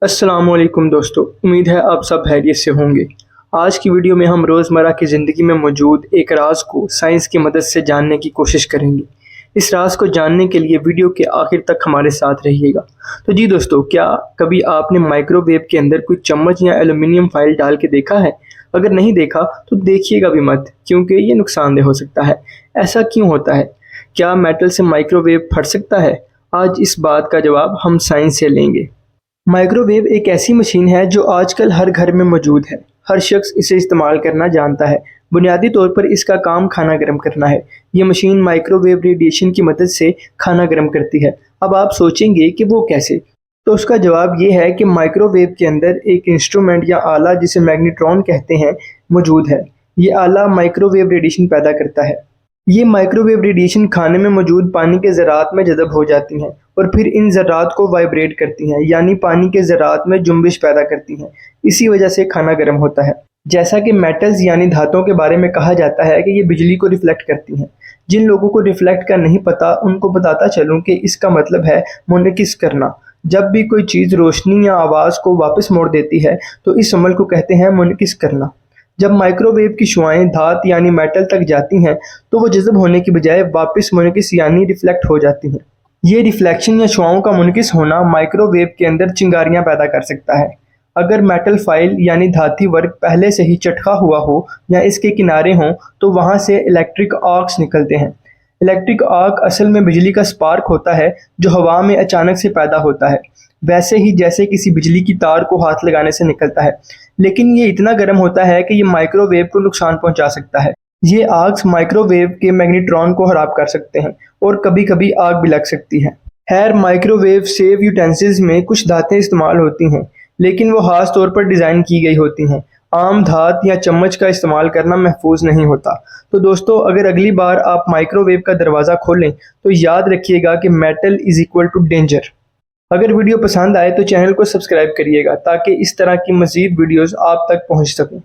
अस्सलाम वालेकुम दोस्तों, उम्मीद है आप सब खैरियत से होंगे। आज की वीडियो में हम रोज़मर्रा की ज़िंदगी में मौजूद एक राज को साइंस की मदद से जानने की कोशिश करेंगे। इस राज को जानने के लिए वीडियो के आखिर तक हमारे साथ रहिएगा। तो जी दोस्तों, क्या कभी आपने माइक्रोवेव के अंदर कोई चम्मच या एल्युमिनियम फाइल डाल के देखा है? अगर नहीं देखा तो देखिएगा भी मत, क्योंकि ये नुकसानदेह हो सकता है। ऐसा क्यों होता है? क्या मेटल से माइक्रोवेव फट सकता है? आज इस बात का जवाब हम साइंस से लेंगे। माइक्रोवेव एक ऐसी मशीन है जो आजकल हर घर में मौजूद है। हर शख्स इसे इस्तेमाल करना जानता है। बुनियादी तौर पर इसका काम खाना गर्म करना है। ये मशीन माइक्रोवेव रेडिएशन की मदद से खाना गर्म करती है। अब आप सोचेंगे कि वो कैसे? तो उसका जवाब ये है कि माइक्रोवेव के अंदर एक इंस्ट्रूमेंट या आला जिसे मैग्नेट्रॉन कहते हैं मौजूद है। ये आला माइक्रोवेव रेडिएशन पैदा करता है। ये माइक्रोवेव रेडिएशन खाने में मौजूद पानी के ज़रात में जज़ब हो जाती हैं और फिर इन ज़रात को वाइब्रेट करती हैं, यानी पानी के ज़रात में जुम्बिश पैदा करती हैं। इसी वजह से खाना गर्म होता है। जैसा कि मेटल्स यानी धातुओं के बारे में कहा जाता है कि ये बिजली को रिफ्लेक्ट करती हैं। जिन लोगों को रिफ्लेक्ट का नहीं पता, उनको बताता चलूँ कि इसका मतलब है मुनकिस करना। जब भी कोई चीज़ रोशनी या आवाज़ को वापस मोड़ देती है तो इस अमल को कहते हैं मुनकिस करना। जब माइक्रोवेव की शुआएं धात यानी मेटल तक जाती हैं तो वो जज़ब होने की बजाय वापस मुनकिस यानी रिफ्लेक्ट हो जाती हैं। ये रिफ्लेक्शन या शुआओं का मुनकिस होना माइक्रोवेव के अंदर चिंगारियां पैदा कर सकता है। अगर मेटल फाइल यानी धाती वर्ग पहले से ही चटका हुआ हो या इसके किनारे हों तो वहाँ से इलेक्ट्रिक आर्क्स निकलते हैं। इलेक्ट्रिक आर्क असल में बिजली का स्पार्क होता है जो हवा में अचानक से पैदा होता है, वैसे ही जैसे किसी बिजली की तार को हाथ लगाने से निकलता है। लेकिन ये इतना गर्म होता है कि ये माइक्रोवेव को नुकसान पहुंचा सकता है। ये आर्क्स माइक्रोवेव के मैग्नेट्रॉन को खराब कर सकते हैं और कभी कभी आग भी लग सकती है। खैर, माइक्रोवेव सेव यूटेंसिल्स में कुछ धातें इस्तेमाल होती हैं, लेकिन वो खास तौर पर डिज़ाइन की गई होती हैं। आम धात या चम्मच का इस्तेमाल करना महफूज नहीं होता। तो दोस्तों, अगर अगली बार आप माइक्रोवेव का दरवाज़ा खोलें तो याद रखिएगा कि metal is equal to danger. अगर वीडियो पसंद आए तो चैनल को सब्सक्राइब करिएगा ताकि इस तरह की मज़ीद वीडियोज़ आप तक पहुँच सकें।